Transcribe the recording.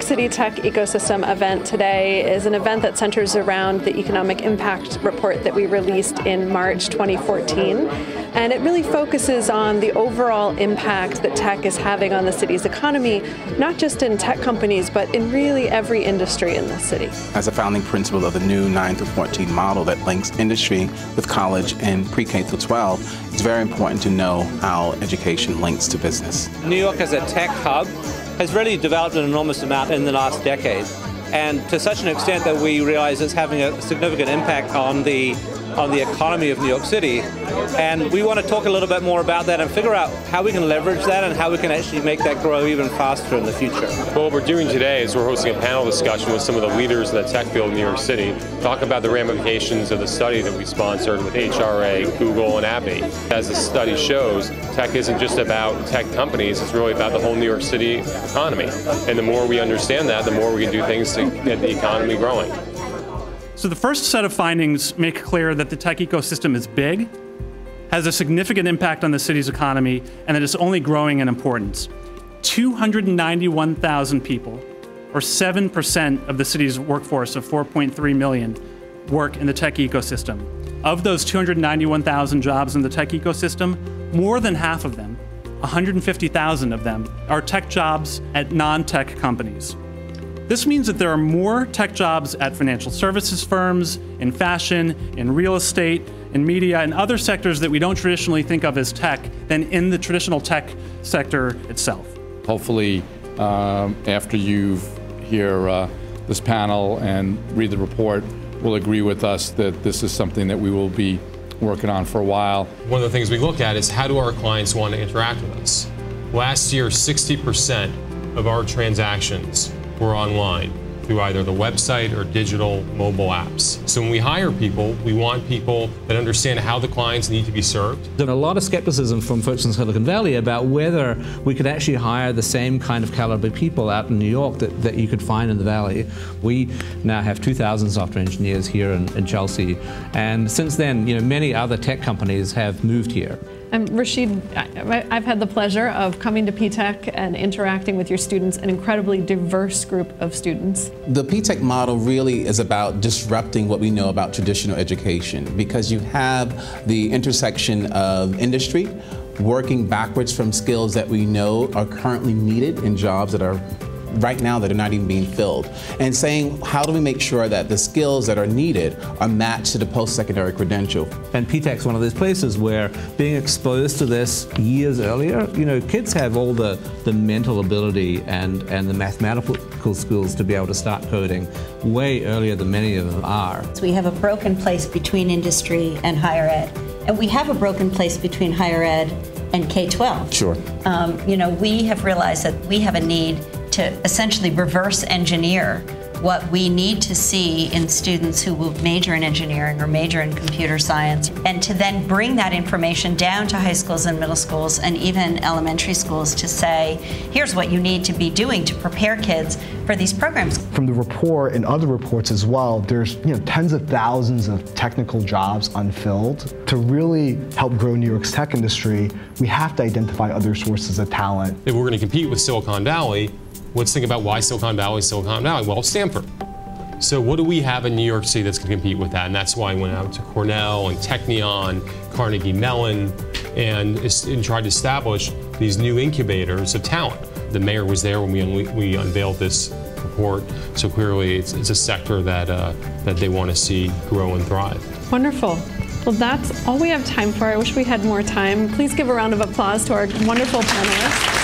York City Tech Ecosystem event today is an event that centers around the economic impact report that we released in March 2014. And it really focuses on the overall impact that tech is having on the city's economy, not just in tech companies, but in really every industry in the city. As a founding principle of the new 9 through 14 model that links industry with college and pre-K through 12, it's very important to know how education links to business. New York as a tech hub has really developed an enormous amount in the last decade, and to such an extent that we realize it's having a significant impact on the economy of New York City. And we want to talk a little bit more about that and figure out how we can leverage that and how we can actually make that grow even faster in the future. Well, what we're doing today is we're hosting a panel discussion with some of the leaders in the tech field in New York City, talking about the ramifications of the study that we sponsored with HRA, Google, and Abby. As the study shows, tech isn't just about tech companies, it's really about the whole New York City economy. And the more we understand that, the more we can do things to get the economy growing. So the first set of findings make clear that the tech ecosystem is big, has a significant impact on the city's economy, and that it's only growing in importance. 291,000 people, or 7% of the city's workforce of 4.3 million, work in the tech ecosystem. Of those 291,000 jobs in the tech ecosystem, more than half of them, 150,000 of them, are tech jobs at non-tech companies. This means that there are more tech jobs at financial services firms, in fashion, in real estate, in media, and other sectors that we don't traditionally think of as tech than in the traditional tech sector itself. Hopefully, after you hear this panel and read the report, will agree with us that this is something that we will be working on for a while. One of the things we look at is how do our clients want to interact with us? Last year, 60% of our transactions were online through either the website or digital mobile apps. So when we hire people, we want people that understand how the clients need to be served. There's a lot of skepticism from folks in Silicon Valley about whether we could actually hire the same kind of caliber people out in New York that you could find in the Valley. We now have 2,000 software engineers here in Chelsea, and since then, many other tech companies have moved here. Rashid, I've had the pleasure of coming to P-Tech and interacting with your students, an incredibly diverse group of students. The P-Tech model really is about disrupting what we know about traditional education, because you have the intersection of industry, working backwards from skills that we know are currently needed in jobs that are right now that are not even being filled, and saying how do we make sure that the skills that are needed are matched to the post-secondary credential. And P-Tech's one of those places where being exposed to this years earlier, kids have all the mental ability and the mathematical skills to be able to start coding way earlier than many of them are. So we have a broken place between industry and higher ed, and we have a broken place between higher ed and K-12. Sure. We have realized that we have a need to essentially reverse engineer what we need to see in students who will major in engineering or major in computer science, and to then bring that information down to high schools and middle schools and even elementary schools to say, here's what you need to be doing to prepare kids for these programs. From the report and other reports as well, there's tens of thousands of technical jobs unfilled. To really help grow New York's tech industry, we have to identify other sources of talent. If we're going to compete with Silicon Valley, let's think about why Silicon Valley is Silicon Valley. Well, Stanford. So what do we have in New York City that's going to compete with that? And that's why I went out to Cornell and Technion, Carnegie Mellon, and tried to establish these new incubators of talent. The mayor was there when we unveiled this report. So clearly it's a sector that they want to see grow and thrive. Wonderful. Well, that's all we have time for. I wish we had more time. Please give a round of applause to our wonderful panelists.